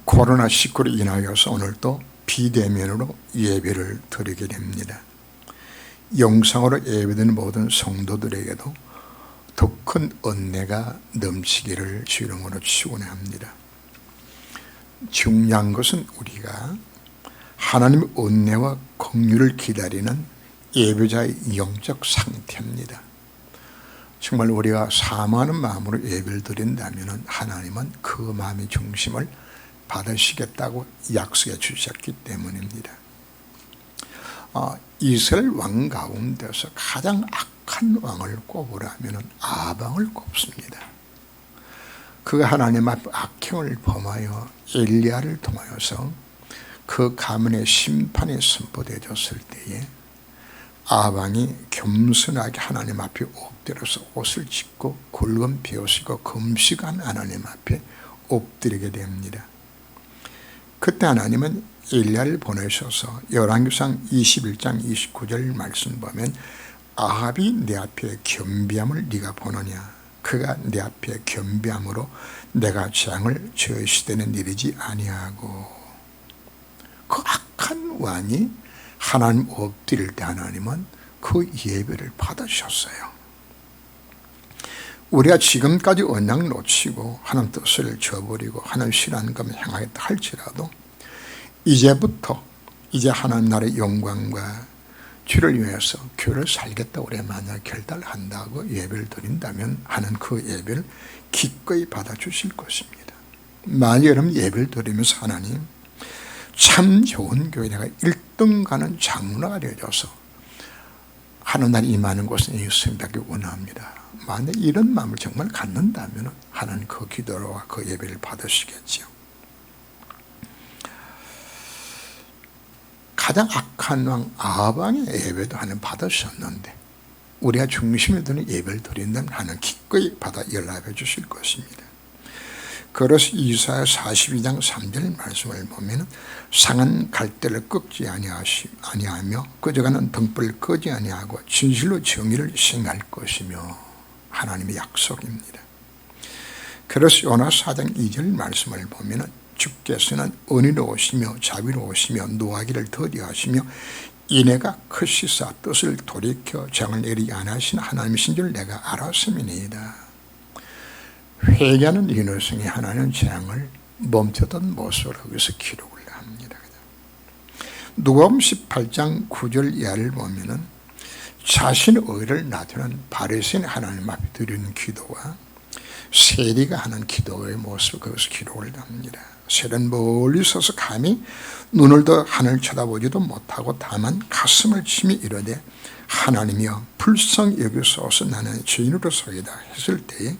코로나19로 인하여서 오늘 또 비대면으로 예배를 드리게 됩니다. 영상으로 예배드리는 모든 성도들에게도 더 큰 은혜가 넘치기를 주 이름으로 축원합니다. 중요한 것은 우리가 하나님의 은혜와 긍휼을 기다리는 예배자의 영적 상태입니다. 정말 우리가 사모하는 마음으로 예배를 드린다면 하나님은 그 마음의 중심을 받으시겠다고 약속해 주셨기 때문입니다. 이스라엘 왕 가운데서 가장 악한 왕을 꼽으라면 아방을 꼽습니다. 그가 하나님 앞 악행을 범하여 엘리야를 통하여서 그 가문의 심판이 선포되어졌을 때에 아방이 겸손하게 하나님 앞에 엎드려서 옷을 찢고 굵은 베옷이고 금식한 하나님 앞에 엎드리게 됩니다. 그때 하나님은 엘리야를 보내셔서 열왕기상 21장 29절 말씀 보면 아합이 내 앞에 겸비함을 네가 보느냐, 그가 내 앞에 겸비함으로 내가 재앙을 저시되는 일이지 아니하고, 그 악한 왕이 하나님 엎드릴 때 하나님은 그 예배를 받으셨어요. 우리가 지금까지 언약 놓치고 하나님 뜻을 저버리고 하나님 싫어하는 것을 행하겠다 할지라도 이제부터 이제 하나님 나라의 영광과 주를 위해서 교회를 살겠다 우리가 만약 결단한다고 예배를 드린다면 하는 그 예배를 기꺼이 받아주실 것입니다. 만약 여러분 예배를 드리면서 하나님 참 좋은 교회 내가 1등 가는 장로가 되어져서 하나님 나라에 임하는 곳은 예수님밖에 원합니다. 만약 이런 마음을 정말 갖는다면 하나님 그 기도와 그 예배를 받으시겠죠. 가장 악한 왕 아방의 예배도 하나님 받으셨는데 우리가 중심에 두는 예배를 드린다면 하나님 기꺼이 받아 연락해 주실 것입니다. 그래서 이사야 42장 3절 말씀을 보면 상한 갈대를 꺾지 아니하며 꺼져가는 등불을 끄지 아니하고 진실로 정의를 시행할 것이며 하나님의 약속입니다. 그래서 요나 4장 2절 말씀을 보면 주께서는 은혜로우시며 자비로우시며 노하기를 더디하시며 인애가 크시사 뜻을 돌이켜 재앙을 내리지 않으신 하나님이신 줄 내가 알았음이니이다. 회개하는 인후성이 하나님 재앙을 멈췄던 모습으로 거기서 기록을 합니다. 누가복음 18장 9절 이하를 보면은 자신의 의를 나타내는 바리새인 하나님 앞에 드리는 기도와 세리가 하는 기도의 모습을 거기서 기록을 합니다. 세리는 멀리 서서 감히 눈을 더 하늘 쳐다보지도 못하고 다만 가슴을 치며 이르되 하나님이여 불쌍히 여기소서 나는 죄인으로서이다 했을 때에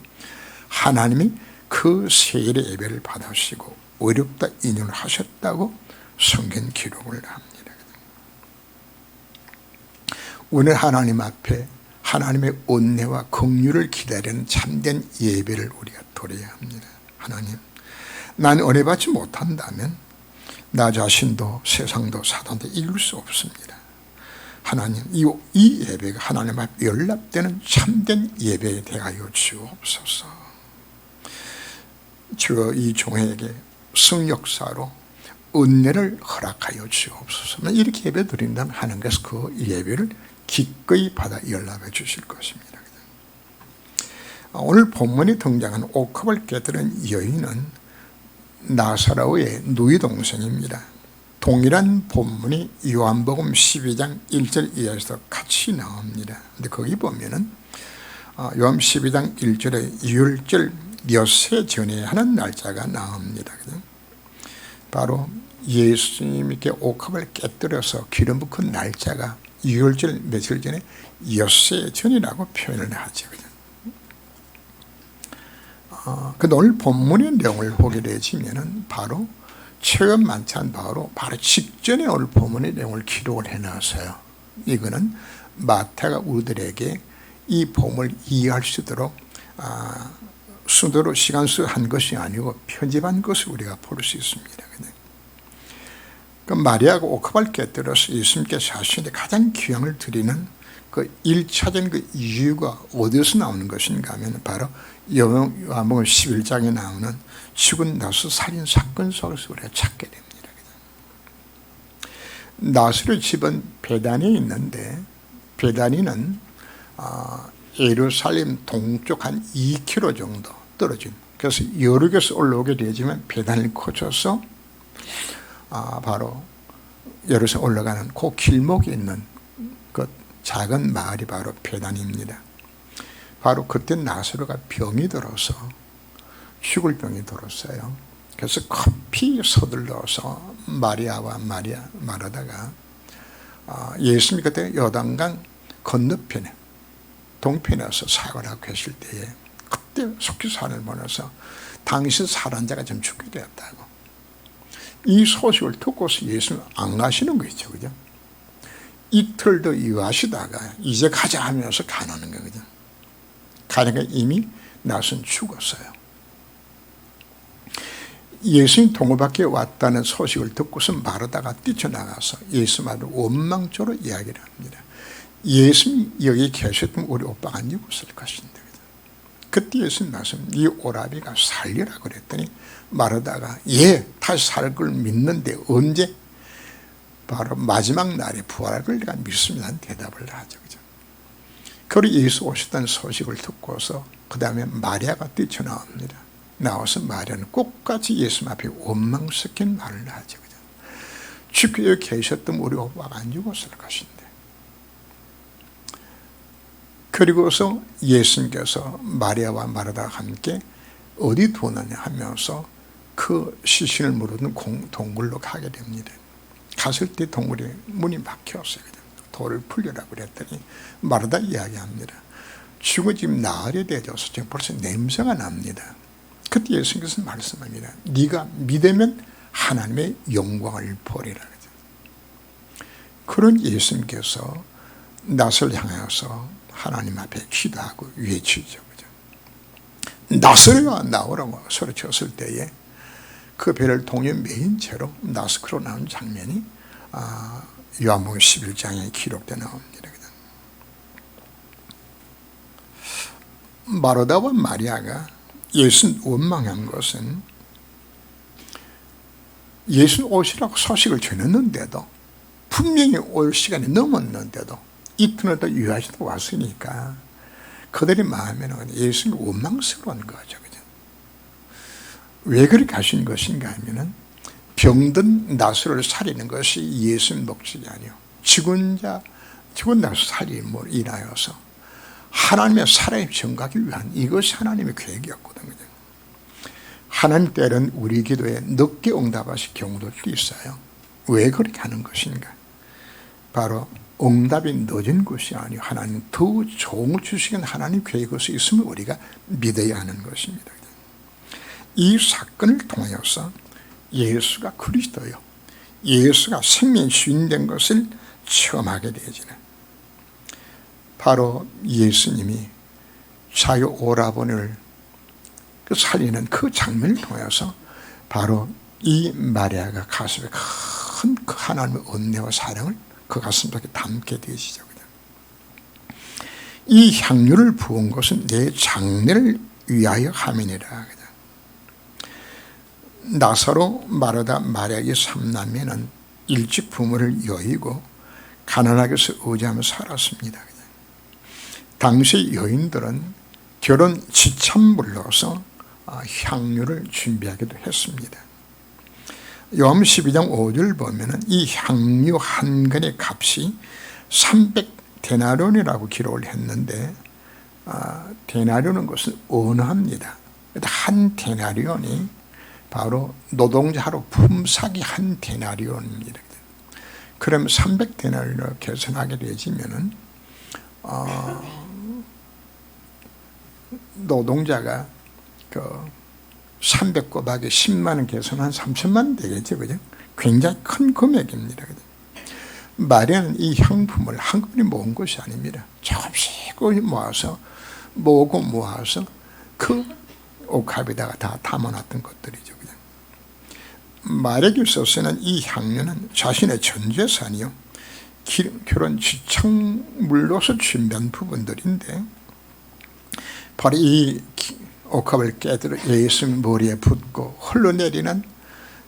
하나님이 그 세리의 예배를 받으시고 어렵다 인연을 하셨다고 성경 기록을 합니다. 오늘 하나님 앞에 하나님의 은혜와 긍휼을 기다리는 참된 예배를 우리가 드려야 합니다. 하나님, 난 은혜 받지 못한다면 나 자신도 세상도 사단도 이길 수 없습니다. 하나님, 이 예배가 하나님 앞에 연락되는 참된 예배에 대하여 주옵소서. 주여 이 종에게 성역사로 은혜를 허락하여 주옵소서. 이렇게 예배 드린다면 하나님께서 그 예배를 기꺼이 받아 연락해 주실 것입니다. 오늘 본문에 등장한 옥합을 깨뜨린 여인은 나사로의 누이 동생입니다. 동일한 본문이 요한복음 12장 1절 이하에서 같이 나옵니다. 근데 거기 보면은 요한 12장 1절에 유월절 엿새 전에 하는 날짜가 나옵니다. 바로 예수님께 옥합을 깨뜨려서 기름 붓은 날짜가 유월절 며칠 전에 엿새 전이라고 표현을 하죠. 근데 오늘 본문의 내용을 보게 되시면은 바로 체험 만찬 바로 직전에 오늘 본문의 내용을 기록을 해놨어요. 이거는 마태가 우리들에게 이 본문을 이해할 수 있도록 순서로 시간수 한 것이 아니고 편집한 것을 우리가 볼 수 있습니다. 그 마리아가 옥합을 깨뜨려서 예수님께 자신의 가장 귀향을 드리는 그 1차적인 그 이유가 어디서 나오는 것인가 하면 바로 요한복음 11장에 나오는 죽은 나서 살인 사건 속에서 우리가 찾게 됩니다. 나사로의 집은 베다니에 있는데 베다니는 예루살렘 동쪽 한 2km 정도 떨어진, 그래서 여러 개서 올라오게 되지만 베다니를 거쳐서 바로 예루살렘 올라가는 그 길목에 있는 그 작은 마을이 바로 베다니입니다. 바로 그때 나사로가 병이 들어서 죽을 병이 들었어요. 그래서 급히 서둘러서 마리아와 마르다가 예수님이 그때 요단강 건너편에 동편에서 사역을 하고 계실 때에 그때 속기산을 보내서 당시 살인자가 좀 죽게 되었다고, 이 소식을 듣고서 예수님 안 가시는 거죠. 그죠? 이틀 더 이유하시다가 이제 가자 하면서 가는 거거든요. 가니까 이미 나선 죽었어요. 예수님 동호밖에 왔다는 소식을 듣고서 마르다가 뛰쳐나가서 예수님을 원망조로 이야기를 합니다. 예수님이 여기 계셨던 우리 오빠가 안 죽었을 것인데. 그때 예수님 말씀, 네 오라비가 살리라 그랬더니 마르다가 예, 다시 살 걸 믿는데 언제? 바로 마지막 날에 부활할 걸 내가 믿습니다. 대답을 하죠. 그죠? 그리고 예수 오셨다는 소식을 듣고서 그 다음에 마리아가 뛰쳐나옵니다. 나와서 마리아는 끝까지 예수님 앞에 원망스럽게 말을 하죠. 그죠? 주께 여기 계셨던 우리 오빠가 안 죽었을 것인데. 그리고서 예수님께서 마리아와 마르다와 함께 어디 두느냐 하면서 그 시신을 무르는 동굴로 가게 됩니다. 갔을 때 동굴에 문이 막혔어요. 돌을 풀려라고 그랬더니 마르다 이야기합니다. 죽은 지금 나흘이 되어서 지금 벌써 냄새가 납니다. 그때 예수님께서 말씀합니다. 네가 믿으면 하나님의 영광을 보리라. 그런 예수님께서 낫을 향하여서 하나님 앞에 기도하고 외치죠. 나사로가 나오라고 소리쳤을 때에 그 배를 동에 메인 채로 나스크로 나온 장면이 요한복음 11장에 기록되어 나옵니다. 마르다와 마리아가 예수님 원망한 것은 예수님 오시라고 소식을 전했는데도, 분명히 올 시간이 넘었는데도 이튿날 또 유하시다 왔으니까 그들의 마음에는 예수님이 원망스러운 거죠. 그죠? 왜 그렇게 하신 것인가 하면은 병든 나사로를 살리는 것이 예수님 목적이 아니요, 죽은 나사로 살림으로 인하여서 하나님의 사람이 정하기 위한 이것이 하나님의 계획이었거든요. 하나님 때는 우리 기도에 늦게 응답하실 경우도 있어요. 왜 그렇게 하는 것인가? 바로 응답이 늦은 것이 아니요, 하나님 더 좋은 걸 주시는 하나님 계획이 있으면 우리가 믿어야 하는 것입니다. 이 사건을 통하여서 예수가 그리스도요, 예수가 생명 주인된 것을 체험하게 되지는, 바로 예수님이 자기 오라버니를 살리는 그 장면을 통해서 바로 이 마리아가 가슴에 큰 하나님의 은혜와 사랑을 그 가슴 속에 담게 되시죠. 이 향유를 부은 것은 내 장례를 위하여 함이니라. 나사로, 마르다, 마리아의 3남매는 일찍 부모를 여의고 가난하게서 의지하며 살았습니다. 당시 여인들은 결혼 지참물로서 향유를 준비하기도 했습니다. 요한복음 12장 5절 보면은 이 향유 한 근의 값이 300데나리온이라고 기록을 했는데, 데나리온은 것은 언어합니다. 한 데나리온이 바로 노동자 하루 품삯이 한 데나리온입니다. 그럼 300데나리온으로 계산하게 되지면은 노동자가 300 곱하기 10만 원 계산한 3천만 원 되겠죠. 그죠? 굉장히 큰 금액입니다. 그죠? 마리아는 이 향품을 한꺼번에 모은 것이 아닙니다. 조금씩 모아서 그 옥합에다가 다 담아놨던 것들이죠. 그죠? 마리아에게 있어서는 이 향료는 자신의 전 재산이요, 결혼 지청물로서 준비한 부분들인데, 바로 이 옥합을 깨뜨려 예수 머리에 붓고 흘러내리는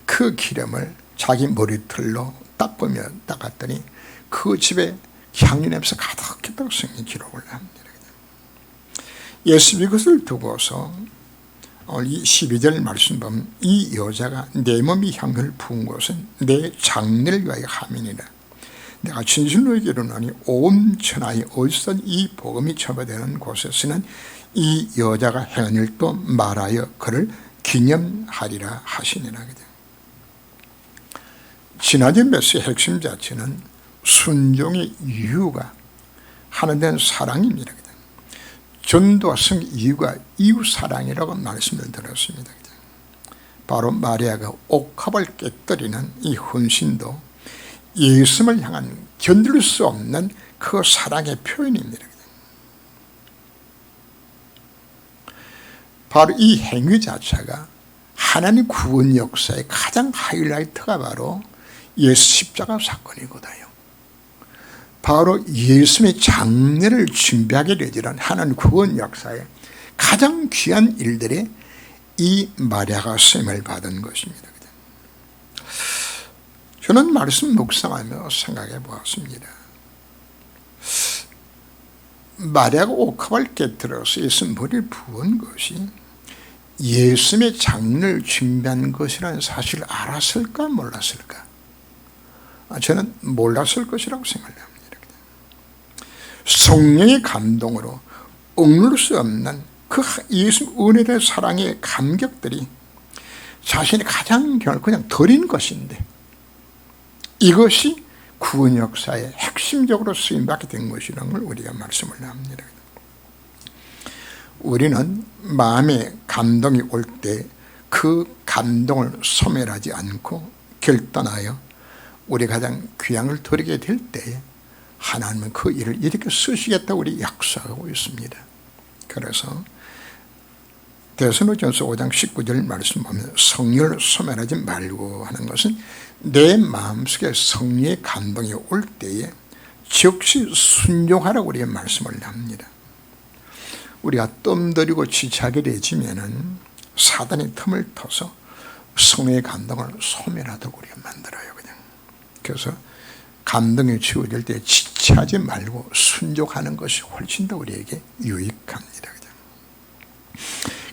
그 기름을 자기 머리털로 닦았더니 그 집에 향유 냄새 가득했다고 성경이 기록을 합니다. 예수 이것을 두고서 이 12절 말씀 보면 이 여자가 내 몸이 향을 부은 것은 내 장례를 위하여 함이니라. 내가 진실로 이르노니 온 천하에 어디서든 이 복음이 전파되는 곳에서는 이 여자가 행한 일도 말하여 그를 기념하리라 하시니라. 지난주 메시지의 핵심 자체는 순종의 이유가 하나님 사랑입니다. 전도와 성 이유가 이웃사랑이라고 말씀을 드렸습니다. 바로 마리아가 옥합을 깨뜨리는 이 헌신도 예수님을 향한 견딜 수 없는 그 사랑의 표현입니다. 바로 이 행위 자체가 하나님 구원 역사의 가장 하이라이트가 바로 예수 십자가 사건이거든요. 바로 예수님의 장례를 준비하게 되지는 하나님 구원 역사의 가장 귀한 일들이 이 마리아가 쓰임을 받은 것입니다. 저는 말씀 묵상하며 생각해 보았습니다. 마리아가 옥합을 깨뜨려서 예수 머리를 부은 것이 예수님의 장례를 준비한 것이라는 사실을 알았을까 몰랐을까? 저는 몰랐을 것이라고 생각합니다. 성령의 감동으로 억누를 수 없는 그 예수 은혜의 사랑의 감격들이 자신의 가장 그냥 드린 것인데, 이것이 구원 역사의 핵심적으로 쓰임받게 된 것이라는 걸 우리가 말씀을 합니다. 우리는 마음에 감동이 올 때 그 감동을 소멸하지 않고 결단하여 우리 가장 귀향을 드리게 될 때에 하나님은 그 일을 이렇게 쓰시겠다고 우리 약속하고 있습니다. 그래서 데살로니가전서 5장 19절 말씀 보면 성령을 소멸하지 말고 하는 것은 내 마음속에 성령의 감동이 올 때에 즉시 순종하라고 우리가 말씀을 합니다. 우리가 뜸들이고 지체하게 되지면은 사단이 틈을 터서 성령의 감동을 소멸하도록 우리가 만들어요. 그냥. 그래서 감동이 주어질 때 지체하지 말고 순종하는 것이 훨씬 더 우리에게 유익합니다.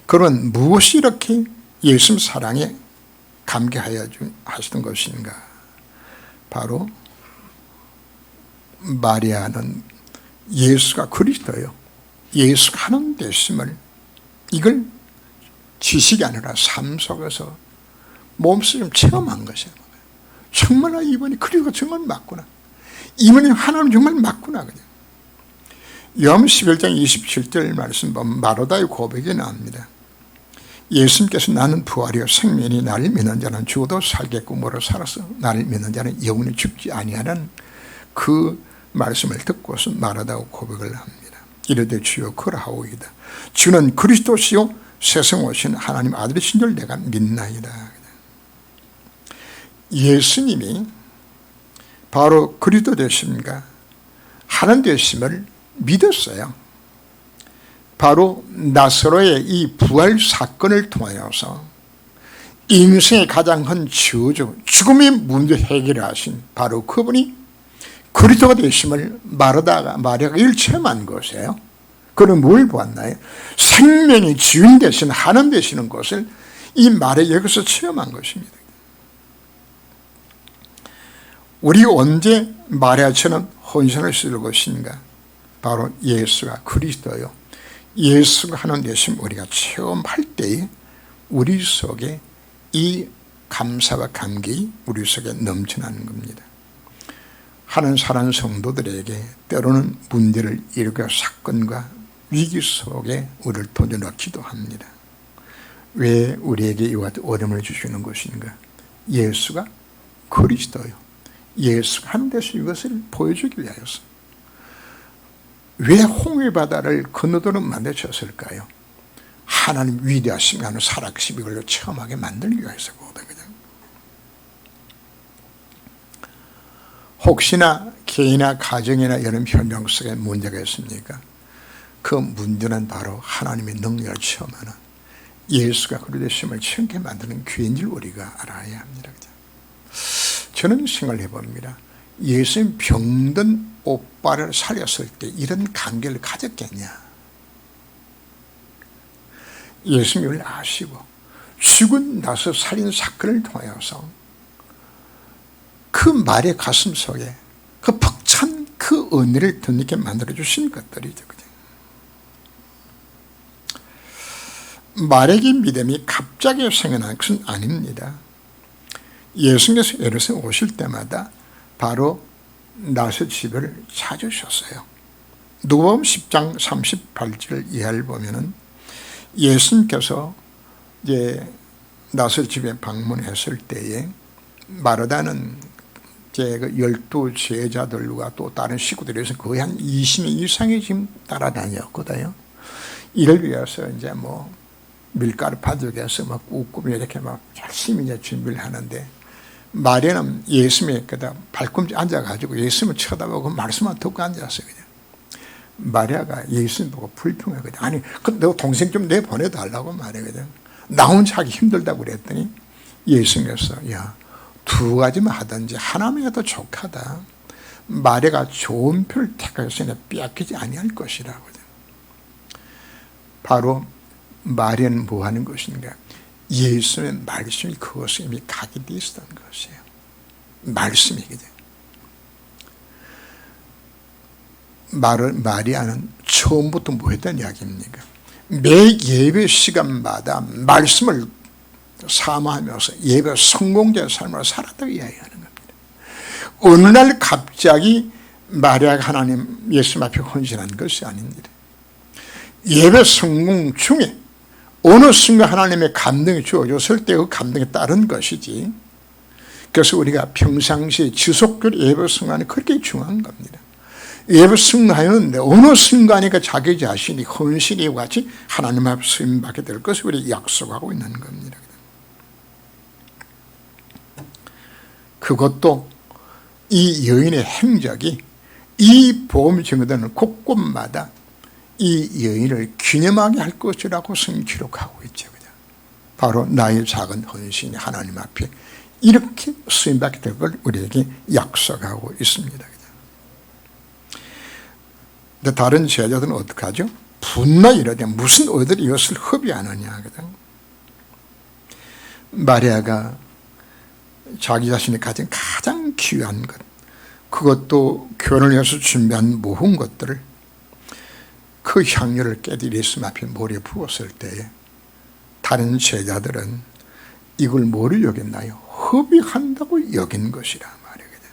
그런 무엇이 이렇게 예수님 사랑에 감개하여 하시던 것인가? 바로 마리아는 예수가 그리스도예요. 예수가 하나님 되심을 이걸 지식이 아니라 삶 속에서 몸속에 체험한 것이에요. 정말 이분이 그리스도가 정말 맞구나. 이분이 하나님 정말 맞구나. 그냥. 요한 11장 27절 말씀 보면 마르다의 고백이 나옵니다. 예수님께서 나는 부활이요 생명이 나를 믿는 자는 죽어도 살겠고 뭐로 살아서 나를 믿는 자는 영원히 죽지 아니하는 그 말씀을 듣고서 마르다고 고백을 합니다. 이르되 주여 그러하오이다. 주는 그리스도시요 세상 오신 하나님 아들이신 줄 내가 믿나이다. 예수님이 바로 그리스도 되심과 하나님 되심을 믿었어요. 바로 나사로의 이 부활 사건을 통하여서 인생의 가장 큰 저주, 죽음의 문제 해결을 하신 바로 그분이 그리스도가 되심을 마리아가 일체험한 것이에요. 그는 뭘 보았나요? 생명의 주인 되신 하나님 되시는 것을 이 마리아 여기서 체험한 것입니다. 우리가 언제 마리아처럼 헌신을 쓸 것인가? 바로 예수가 그리스도요. 예수가 하나님 되심 우리가 체험할 때에 우리 속에 이 감사와 감격이 우리 속에 넘쳐나는 겁니다. 하나님 사랑하는 성도들에게 때로는 문제를 일으켜 사건과 위기 속에 우리를 도전하기도 합니다. 왜 우리에게 이와 같은 어려움을 주시는 것인가? 예수가 그리스도요. 예수가 하나님 되신 이것을 보여주기 위하여서. 왜 홍해바다를 건너도록 만드셨을까요? 하나님 위대하심, 하나님 살아계심 이걸로 체험하게 만들기 위해서거든요. 혹시나 개인이나 가정이나 여러 혈명 속에 문제가 있습니까? 그 문제는 바로 하나님의 능력을 체험하는 예수가 그리스도심을 체험케 만드는 기회인 줄 우리가 알아야 합니다. 저는 생각을 해봅니다. 예수님 병든 오빠를 살렸을 때 이런 관계를 가졌겠냐? 예수님을 아시고 죽고 나서 살인 사건을 통하여서 그 말의 가슴 속에 그 벅찬 그 은혜를 덧입게 만들어주신 것들이죠. 마리아의 믿음이 갑자기 생겨난 것은 아닙니다. 예수님께서 예루살렘 오실 때마다 바로 나세 집을 찾으셨어요. 누가복음 10장 38절 이하를 보면은 예수님께서 이제 나세 집에 방문했을 때에 마르다는 그 12 제자들과 또 다른 식구들에서 거의 한 20명 이상이 지금 따라다녔거든요. 이를 위해서 이제 뭐 밀가루 바둑에서 막 꾹꾹 이렇게 막 열심히 이제 준비를 하는데 마리아는 예수님의 그다 발꿈치 앉아가지고 예수님을 쳐다보고 말씀만 듣고 앉았어요. 그냥. 마리아가 예수님 보고 불평하거든. 아니, 너 동생 좀 내보내달라고 말하거든. 나 혼자 하기 힘들다고 그랬더니 예수님께서 야, 두 가지만 하든지 하나만 해도 족하다. 마리아가 좋은 표를 택해서 빼앗기지 아니할 것이라고. 바로 마리아는 뭐 하는 것인가? 예수님의 말씀이 그것에 이미 각인되어 있었던 것이에요. 말씀이거든. 마리아는 처음부터 뭐 했던 이야기입니까? 매 예배 시간마다 말씀을 사모하면서 예배 성공자의 삶을 살았다고 이야기하는 겁니다. 어느 날 갑자기 마리아가 하나님 예수님 앞에 헌신한 것이 아닙니다. 예배 성공 중에 어느 순간 하나님의 감동이 주어졌을 때 그 감동에 따른 것이지. 그래서 우리가 평상시에 지속적으로 예배 순간이 그렇게 중요한 겁니다. 예배 순간하는데 어느 순간이가 자기 자신이 헌신이 같이 하나님 앞에 쓰임받게 될 것을 우리 약속하고 있는 겁니다. 그것도 이 여인의 행적이 이 복음이 증거되는 곳곳마다 이 여인을 기념하게 할 것이라고 성경이 기록하고 있죠. 바로 나의 작은 헌신이 하나님 앞에 이렇게 쓰임받게 될 걸 우리에게 약속하고 있습니다. 근데 다른 제자들은 어떻게 하죠? 분노 이러되 무슨 어들이 이것을 허비하느냐. 마리아가 자기 자신이 가진 가장 귀한 것, 그것도 결혼해서 준비한 모든 것들을 그 향유를 깨들이 예수님 앞에 머리에 부었을 때에 다른 제자들은 이걸 뭐를 여겼나요? 허비한다고 여긴 것이라 말이거든.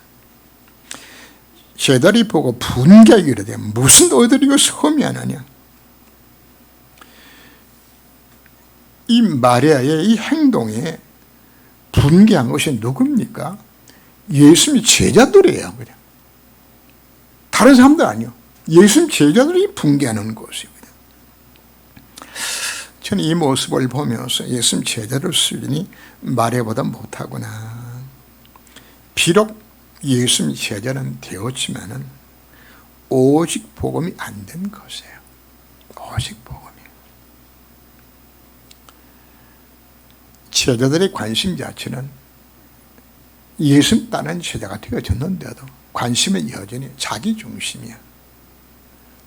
제자들이 보고 분개하게 이르되 무슨 너희들이 이것을 허미하느냐. 이 마리아의 이 행동에 분개한 것이 누굽니까? 예수님의 제자들이에요. 그냥. 다른 사람들 아니요. 예수님 제자들이 분개하는 것입니다. 저는 이 모습을 보면서 예수님 제자를 수준이 마리아보다 못하구나. 비록 예수님 제자는 되었지만은 오직 복음이 안 된 것이에요. 오직 복음이. 제자들의 관심 자체는 예수님 따르는 제자가 되어졌는데도 관심은 여전히 자기 중심이야.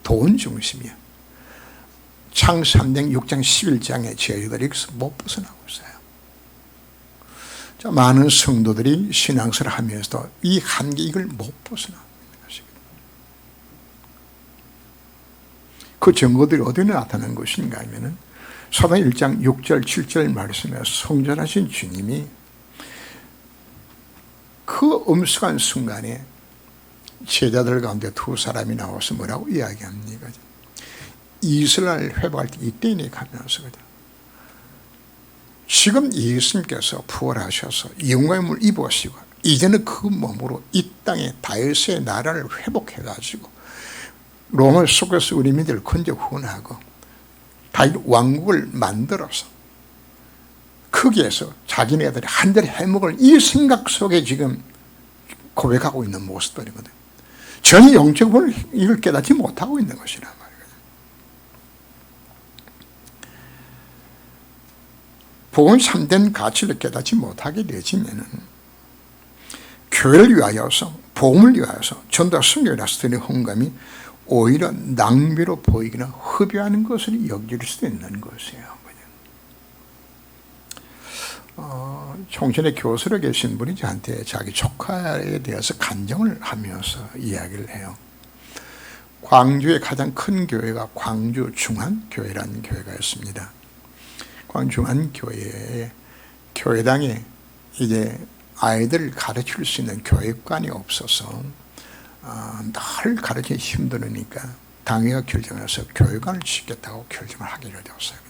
돈 중심이야. 창세기 6장 11장의 제자들이 못 벗어나고 있어요. 많은 성도들이 신앙생활을 하면서도 이 한계 이걸 못 벗어나고 있는 것입니다. 그 증거들이 어디에 나타난 것인가 하면은 사도행 1장 6절 7절 말씀에 성전하신 주님이 그 엄숙한 순간에 제자들 가운데 두 사람이 나와서 뭐라고 이야기합니까? 이스라엘 회복할 때 이때니 가면서 지금 예수님께서 부활하셔서 영광을 입으시고 이제는 그 몸으로 이 땅에 다윗의 나라를 회복해가지고 로마 속에서 우리 민족을 건져 구원하고 다윗 왕국을 만들어서 거기에서 자기네들이 한 자리 해먹을 이 생각 속에 지금 고백하고 있는 모습들이거든. 전혀 영적으로 이걸 깨닫지 못하고 있는 것이란 말이거든. 복음의 참된 가치를 깨닫지 못하게 되지면은 교회를 위하여서, 복음을 위하여서 전도와 선교에 나서 드리는 헌금이 오히려 낭비로 보이거나 흡여하는 것을 여길 수도 있는 것이에요. 총신의 교수로 계신 분이 저한테 자기 조카에 대해서 간증을 하면서 이야기를 해요. 광주의 가장 큰 교회가 광주 중앙교회라는 교회가 있습니다. 광주 중앙교회에 교회당에 이제 아이들을 가르칠 수 있는 교육관이 없어서 늘 가르치기 힘들으니까 당회가 결정해서 교육관을 짓겠다고 결정을 하기로 되었어요.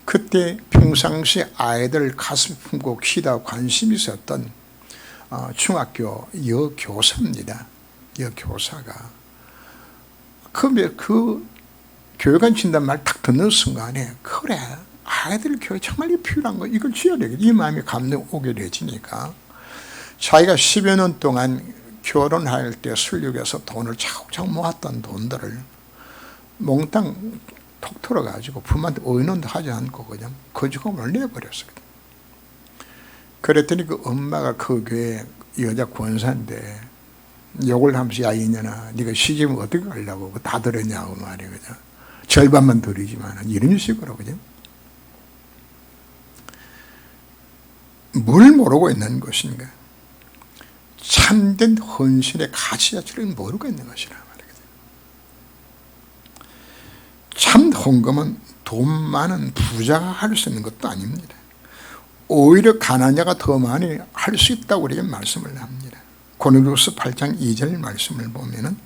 그때 평상시 아이들 가슴 품고 키다 관심이 있었던 중학교 여교사입니다. 여교사가 그 교육관 진단 말 딱 듣는 순간에 그래 아이들 교육 정말 필요한 거 이걸 지어야 되겠다 이 마음이 감동 오게 되지니까 자기가 10여 년 동안 결혼할 때 술육에서 돈을 차곡차곡 모았던 돈들을 몽땅 톡 털어가지고 부모한테 의논도 하지 않고 그냥 거지감을 내버렸어요. 그랬더니 그 엄마가 그 교회 여자 권사인데 욕을 하면서 야 이년아 네가 시집은 어떻게 가려고 다 들었냐고 말이야. 그냥 절반만 들이지만 이런 식으로 그냥 뭘 모르고 있는 것인가. 참된 헌신의 가치 자체를 모르고 있는 것이라. 참 헌금은 돈 많은 부자가 할 수 있는 것도 아닙니다. 오히려 가난한 자가 더 많이 할 수 있다고 우리에게 말씀을 합니다. 고린도후서 8장 2절 말씀을 보면은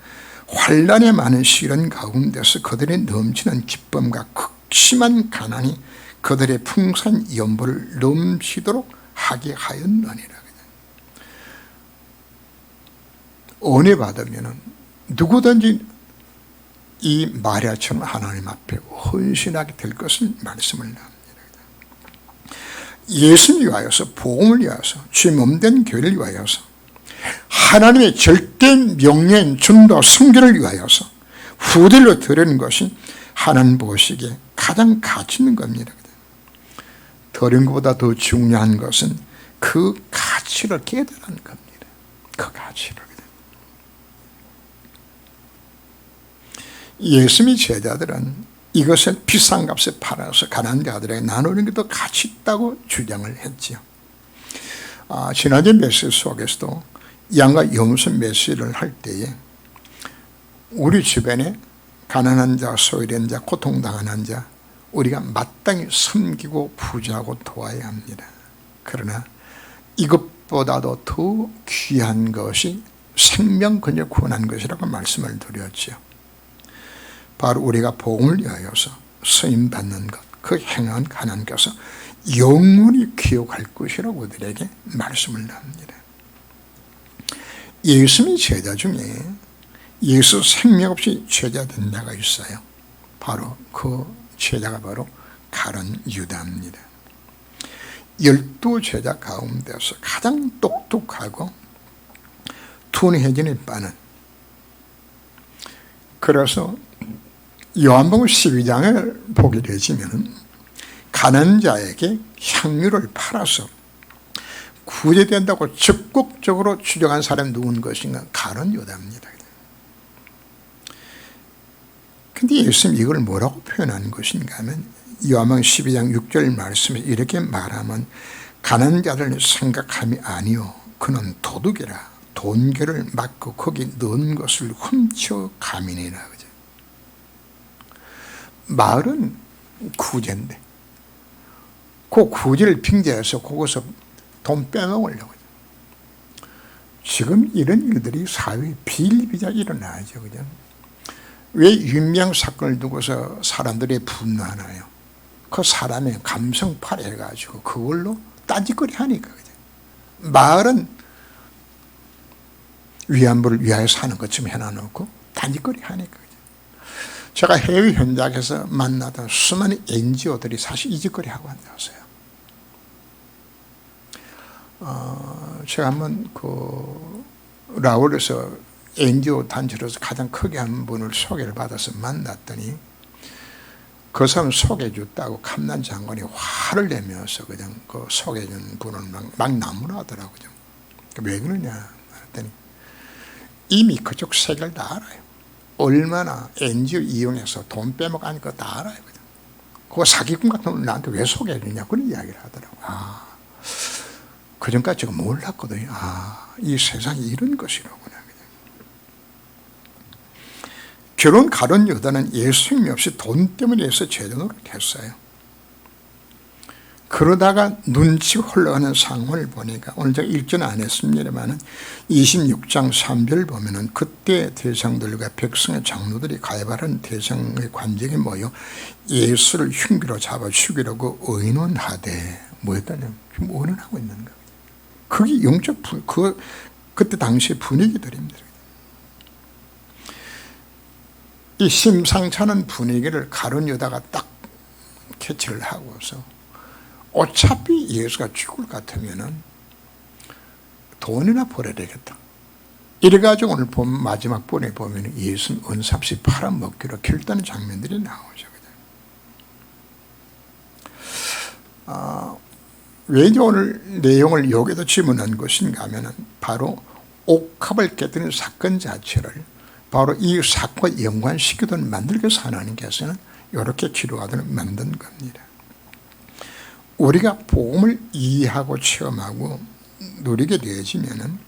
환난에 많은 시련 가운데서 그들의 넘치는 기쁨과 극심한 가난이 그들의 풍성한 연보를 넘치도록 하게 하였느니라. 은혜 받으면은 누구든지 이 마리아처럼 하나님 앞에 헌신하게 될 것을 말씀을 합니다. 예수를 위하여서 복음을 위하여서 주의 몸된 교회를 위하여서 하나님의 절대 명예인 전도와 선교를 위하여서 후대로 드리는 것이 하나님 보시기에 가장 가치 있는 겁니다. 드린 것보다 더 중요한 것은 그 가치를 깨달은 겁니다. 그 가치를. 예수님의 제자들은 이것을 비싼 값에 팔아서 가난한 자들에게 나누는 게 더 가치 있다고 주장을 했지요. 지난주 메시지 속에서도 양과 염소 메시지를 할 때에 우리 주변에 가난한 자, 소외된 자, 고통당하는 자 우리가 마땅히 섬기고 부자하고 도와야 합니다. 그러나 이것보다도 더 귀한 것이 생명권을 구원한 것이라고 말씀을 드렸죠. 바로 우리가 복음을 위하여서 쓰임받는 것, 그 행한 하나님께서 영원히 기억할 것이라고 우리에게 말씀을 합니다. 예수님의 제자 중에 예수 생명 없이 제자된 자가 있어요. 바로 그 제자가 바로 가룟 유다입니다. 12제자 가운데서 가장 똑똑하고 둔해진이 빠는, 그래서 요한복음 12장을 보게 되시면 가난한 자에게 향유를 팔아서 구제된다고 적극적으로 주장한 사람이 누군 것인가? 가룟 유다입니다. 근데 예수님이 이걸 뭐라고 표현하는 것인가 하면 요한복음 12장 6절 말씀에 이렇게 말하면 가난한 자를 생각함이 아니요 그는 도둑이라 돈계를 막고 거기 넣은 것을 훔쳐 가민이라. 마을은 구제인데 그 구제를 빙자해서 거기서 돈 빼먹으려고. 지금 이런 일들이 사회에 비일비재하게 일어나죠. 그죠? 왜 윤미향 사건을 두고서 사람들이 분노하나요? 그 사람의 감성팔이 해가지고 그걸로 딴짓거리 하니까. 그죠? 마을은 위안부를 위하여 사는 것처럼 해놔놓고 딴짓거리 하니까. 제가 해외 현장에서 만나던 수많은 NGO들이 사실 이 짓거리 하고 앉았어요. 제가 한번 라울에서 NGO 단체로서 가장 크게 한 분을 소개를 받아서 만났더니 그 사람 소개해줬다고 캄난 장관이 화를 내면서 그냥 그 소개해준 분을 막 나무라더라고요. 왜 그러냐 했더니 이미 그쪽 세계를 다 알아요. 얼마나 NGO 이용해서 돈 빼먹으니까 다 알아요. 그거 사기꾼 같은 걸 나한테 왜 소개해주냐 그런 이야기를 하더라고요. 그전까지 제가 몰랐거든요. 이 세상이 이런 것이라구나. 결혼 가론 여자는 예수님이 없이 돈 때문에 해서 제도노릇 했어요. 그러다가 눈치 흘러가는 상황을 보니까 오늘 제가 읽지는 안 했습니다만 26장 3절 보면은 그때 대장들과 백성의 장로들이 가해바른 대장의 관정에 모여 예수를 흉기로 잡아 죽이려고 의논하되 뭐였다냐면 지금 의논하고 있는 거예요. 그게 영적 그때 당시의 분위기들입니다. 이 심상치 않은 분위기를 가룟 유다가 딱 캐치를 하고서 어차피 예수가 죽을 것 같으면은 돈이나 벌어야 되겠다. 이래가지고 오늘 마지막 본에 보면 예수는 은삽시 팔아먹기로 결단하는 장면들이 나오죠. 왜 오늘 내용을 여기다 질문한 것인가 하면은 바로 옥합을 깨뜨린 사건 자체를 바로 이 사건과 연관시키도록 만들기 위해서 하나님께서는 이렇게 기록하도록 만든 겁니다. 우리가 복음을 이해하고 체험하고 누리게 되어지면은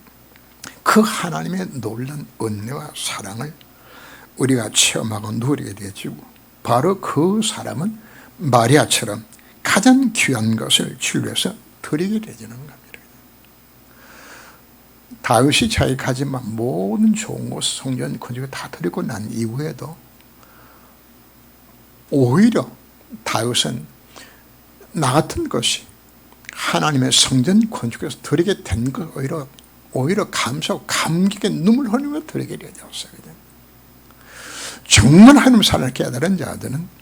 그 하나님의 놀라운 은혜와 사랑을 우리가 체험하고 누리게 되어지고 바로 그 사람은 마리아처럼 가장 귀한 것을 주를 위해서 드리게 되지는 겁니다. 다윗이 자기 가진 모든 좋은 것 성전 건축을 다 드리고 난 이후에도 오히려 다윗은 나 같은 것이 하나님의 성전 건축에서 드리게 된 것 오히려 감사하고 감격의 눈물 흘리며 드리게 되었어요. 정말 하나님 사랑을 깨달은 자들은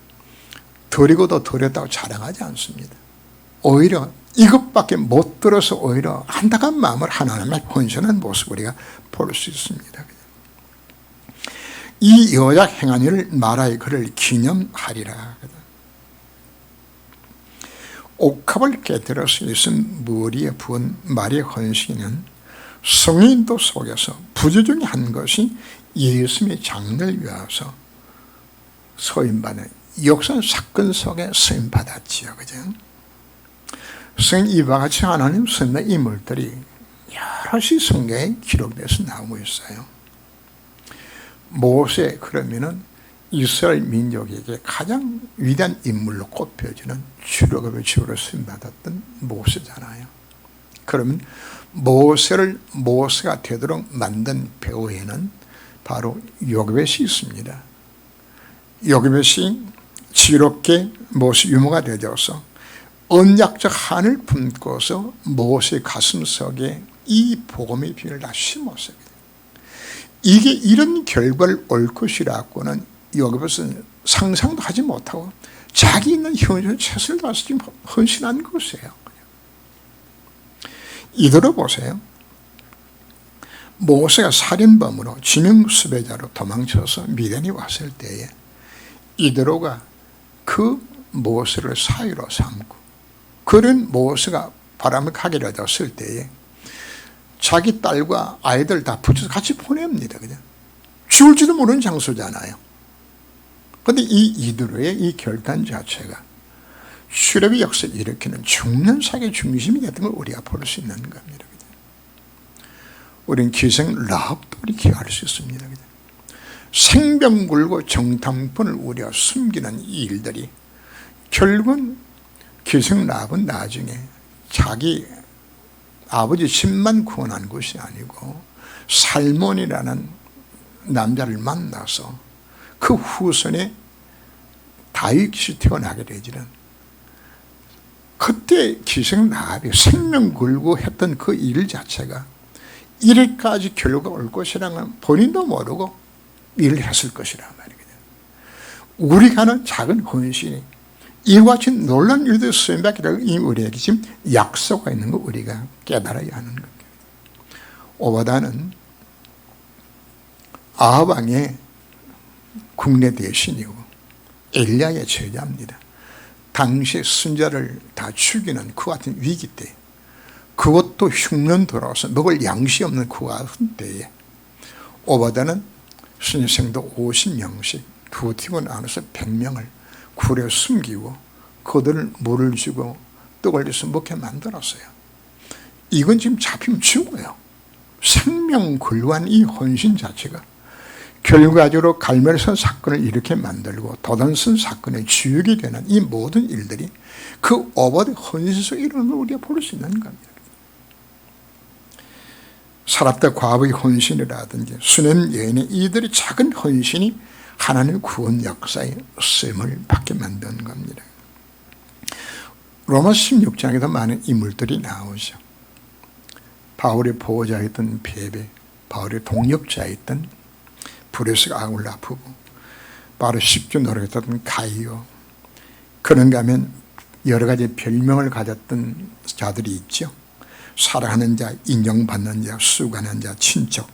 드리고도 드렸다고 자랑하지 않습니다. 오히려 이것밖에 못 들어서 오히려 안타까운 마음을 하나님의 헌신한 모습을 우리가 볼 수 있습니다. 이 여자 행한 일을 마라의 그를 기념하리라. 옥합을 깨뜨려서 예수님 머리에 부은 마리의 헌신은 성인도 속에서 부조중에 한 것이 예수님의 장례를 위해서 소임받는 역사 사건 속에 소임받았지요. 그죠? 성인 이와 같이 하나님 선의 인물들이 여럿이 성경에 기록돼서 나오고 있어요. 모세 그러면은 이스라엘 민족에게 가장 위대한 인물로 꼽혀지는 출애굽의 지도로 쓰임받았던 모세잖아요. 그러면 모세가 되도록 만든 배후에는 바로 요게벳이 있습니다. 요게벳이 지롭게 모세 유모가 되어서 언약적 한을 품고서 모세 가슴속에 이 복음의 비를 다 심었어요. 이게 이런 결과를 올 것이라고는 요게벳은 상상도 하지 못하고 자기 있는 현실 최선을 다해서 지금 헌신한 것이에요. 이대로 보세요. 모세가 살인범으로 지명수배자로 도망쳐서 미디안에 왔을 때에 이대로가 그 모세를 사위로 삼고 그런 모세가 바람을 가게 되었을 때에 자기 딸과 아이들 다 붙여서 같이 보냅니다. 그냥 죽을지도 모르는 장소잖아요. 그런데 이 이드로의 이 결단 자체가 출애굽의 역사를 일으키는 중요한 사역의 중심이 됐던 걸 우리가 볼 수 있는 겁니다. 우리는 기생 라합도 우리 기억할 수 있습니다. 생명 걸고 정탐꾼을 우리가 숨기는 이 일들이 결국은 기생 라합은 나중에 자기 아버지 집만 구원한 것이 아니고 살몬이라는 남자를 만나서 그 후손에 다윗이 태어나게 되지는 그때 기생 라합이 생명 걸고 했던 그 일 자체가 이래까지 결과가 올 것이라는 본인도 모르고 일을 했을 것이란 말이거든요. 우리가 하는 작은 헌신이 이와 같이 놀라운 일들이 쓰임받기를 이미 우리에게 지금 약속가 있는 거 우리가 깨달아야 하는 겁니다. 오바다는 아합 왕의 국내 대신이고 엘리야의 제자입니다. 당시 순자를 다 죽이는 그 같은 위기 때, 그것도 흉년 돌아와서 먹을 양식이 없는 그 같은 때에 오바다는 신생도 50명씩 두 팀을 나눠서 100명을 굴에 숨기고 그들을 물을 주고 떡을 줘서 먹게 만들었어요. 이건 지금 잡히면 죽어요. 생명 근로한 이 헌신 자체가 결과적으로 갈멜선 사건을 이렇게 만들고 도단선 사건의 주역이 되는 이 모든 일들이 그 오바다의 헌신 속에 일어나는 걸 우리가 볼 수 있는 겁니다. 사랍다 과부의 헌신이라든지 수넴 여인의 이들의 작은 헌신이 하나님의 구원 역사에 쓰임을 받게 만든 겁니다. 로마 16장에도 많은 인물들이 나오죠. 바울의 보호자였던 베베, 바울의 동역자였던 브레스 아울라프고, 바로 십주 노력했던 가이오, 그런가 하면 여러 가지 별명을 가졌던 자들이 있죠. 사랑하는 자, 인정받는 자, 수고하는 자, 친척,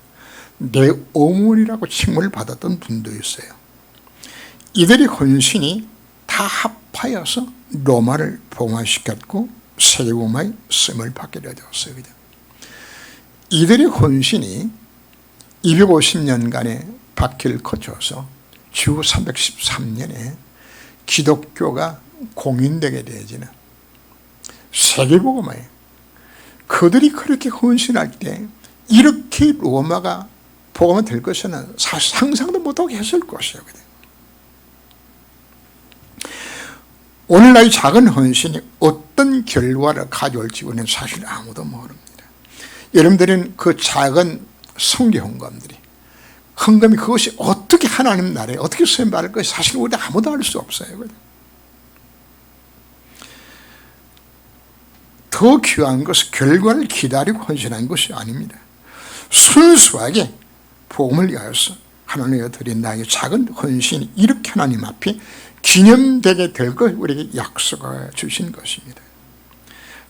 내 어머니라고 칭을 받았던 분도 있어요. 이들의 헌신이 다 합하여서 로마를 봉화시켰고 세계로마의 쓰임을 받게 되었어요. 이들의 헌신이 250년간의 바퀴를 거쳐서 주 313년에 기독교가 공인되게 되어지는 세계복음화예요. 그들이 그렇게 헌신할 때 이렇게 로마가 복음화 될 것은 사실 상상도 못하고 했을 것이에요. 오늘날 작은 헌신이 어떤 결과를 가져올지 우리는 사실 아무도 모릅니다. 여러분들은 그 작은 성교 헌금들이, 헌금이 그것이 어떻게 하나님 나라에 어떻게 쓰임받을 것이 사실 우리 아무도 알 수 없어요. 더 귀한 것은 결과를 기다리고 헌신한 것이 아닙니다. 순수하게 복음을 위하여서 하나님께 드린 나의 작은 헌신이 이렇게 하나님 앞에 기념되게 될 것 우리에게 약속해 주신 것입니다.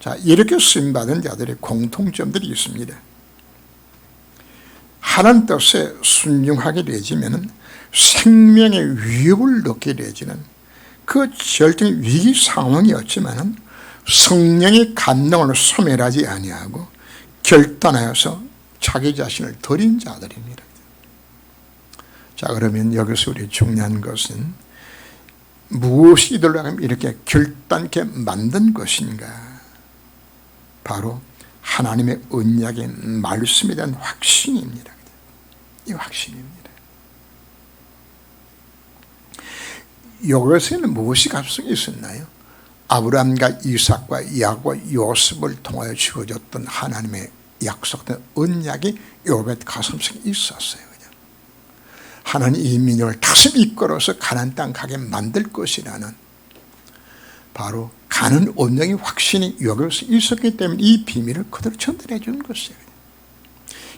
자, 이렇게 쓰임받은 자들의 공통점들이 있습니다. 하나님 뜻에 순종하게 되지면 생명의 위협을 느끼게 되지는 그 절대적인 위기 상황이었지만 성령의 감동을 소멸하지 아니하고 결단하여서 자기 자신을 드린 자들입니다. 자, 그러면 여기서 우리 중요한 것은 무엇이 이들로 이렇게 결단케 만든 것인가? 바로 하나님의 언약의 말씀에 대한 확신입니다. 이 확신입니다. 여기서는 무엇이 가능성이 있었나요? 아브라함과 이삭과 야곱과 요셉을 통하여 주어졌던 하나님의 약속된 언약이 요셉 가슴속에 있었어요. 하나님 이 민족을 다시 이끌어서 가나안 땅 가게 만들 것이라는 바로 가는 언약의 확신이 여기서 있었기 때문에 이 비밀을 그대로 전달해 주는 것이에요.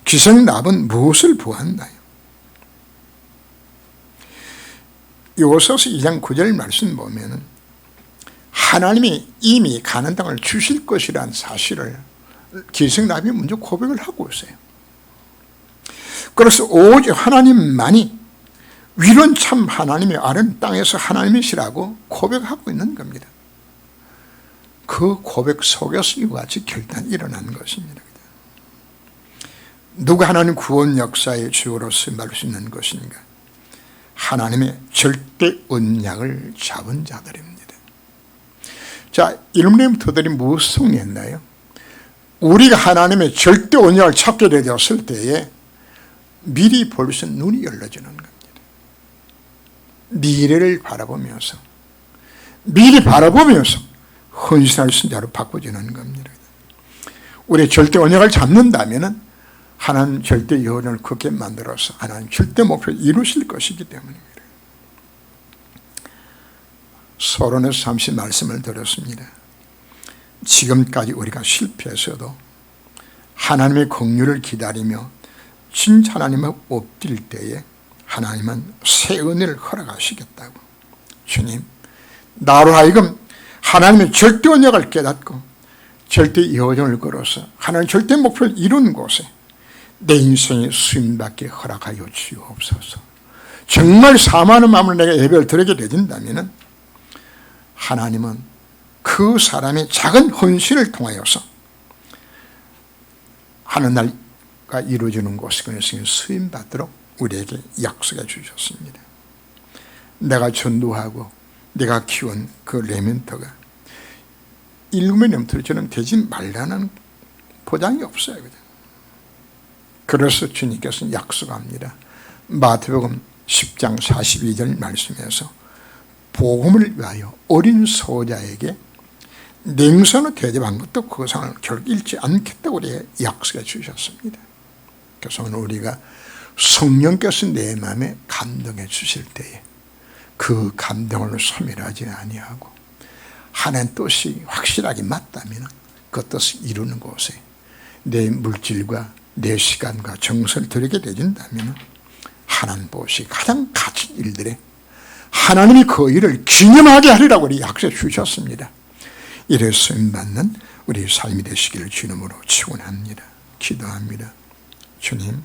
기생납은 무엇을 보았나요? 요소서 2장 9절 말씀 보면 하나님이 이미 가나안 땅을 주실 것이라는 사실을 기생납이 먼저 고백을 하고 있어요. 그래서 오직 하나님만이 위로는 참 하나님의, 아래는 땅에서 하나님이시라고 고백하고 있는 겁니다. 그 고백 속에서 이와 같이 결단이 일어난 것입니다. 누가 하나님 구원 역사의 주요로서 말할 수 있는 것인가? 하나님의 절대 언약을 잡은 자들입니다. 자, 이름부터들이 무엇을 승리했나요? 우리가 하나님의 절대 언약을 찾게 되었을 때에 미리 볼 수 있는 눈이 열려지는 겁니다. 미래를 바라보면서 헌신할 수 있는 자로 바꿔지는 겁니다. 우리 절대 언약을 잡는다면 하나님 절대 여론을 그렇게 만들어서 하나님 절대 목표를 이루실 것이기 때문입니다. 서론에서 잠시 말씀을 드렸습니다. 지금까지 우리가 실패해서도 하나님의 긍휼을 기다리며 진짜 하나님을 엎드릴 때에 하나님은 새 은혜를 허락하시겠다고, 주님 나로 하여금 하나님의 절대 언약을 깨닫고 절대 여정을 걸어서 하나님의 절대 목표를 이룬 곳에 내 인생의 수임받게 허락하여 주옵소서. 정말 사모하는 마음으로 내가 예배를 드리게 되진다면 하나님은 그 사람의 작은 헌신을 통하여서 하늘날가 이루어지는 곳에 그 인생에 수임받도록 우리에게 약속해 주셨습니다. 내가 전도하고 내가 키운 그 레멘터가 7명의 레멘터처럼 되지 말라는 보장이 없어요. 그래서 주님께서는 약속합니다. 마태복음 10장 42절 말씀에서 복음을 위하여 어린 소자에게 냉선을 대접한 것도 그 상을 결국 잃지 않겠다고 우리에게 약속해 주셨습니다. 그래서 오늘 우리가 성령께서 내 마음에 감동해 주실 때에 그 감동을 소멸하지 아니하고 하나님 뜻이 확실하게 맞다면 그 뜻을 이루는 곳에 내 물질과 내 시간과 정성을 들이게 되진다면 하나님 보시 가장 가치 일들에 하나님이 그 일을 기념하게 하리라고 우리 약속해 주셨습니다. 이래 쓰임받는 우리 삶이 되시기를 주님으로 축원합니다. 기도합니다. 주님,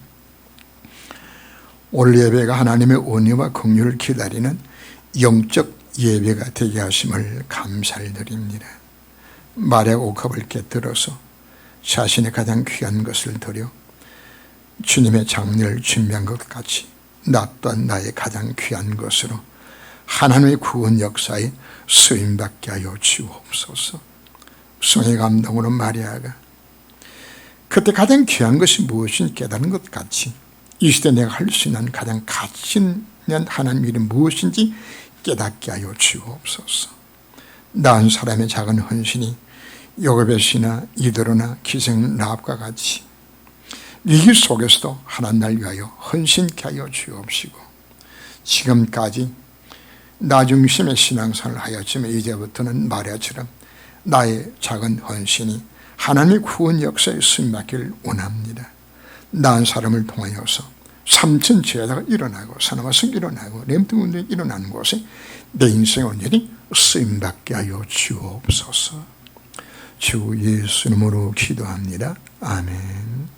오늘 예배가 하나님의 은혜와 긍휼을 기다리는 영적 예배가 되게 하심을 감사를 드립니다. 말의 옥합을 깨뜨려서 자신의 가장 귀한 것을 드려 주님의 장례를 준비한 것 같이 나 또한 나의 가장 귀한 것으로 하나님의 구원 역사에 쓰임받게 하여 주옵소서. 성의 감동으로 마리아가 그때 가장 귀한 것이 무엇인지 깨달은 것 같이 이 시대 내가 할 수 있는 가장 가치 있는 하나님 일이 무엇인지 깨닫게 하여 주옵소서. 낳은 사람의 작은 헌신이 요괴벳이나 이드로나 기생 라합과 같이 위기 속에서도 하나님 날 위하여 헌신케 하여 주옵시고 지금까지 나 중심의 신앙생활을 하였지만 이제부터는 마리아처럼 나의 작은 헌신이 하나님의 구원 역사에 쓰임받기를 원합니다. 낳은 사람을 통하여서 삼천 제자가 일어나고 사나마성 일어나고 렘등 운동이 일어나는 곳에 내 인생의 온전히 쓰임받게 하여 주옵소서. 주 예수 이름으로 기도합니다. 아멘.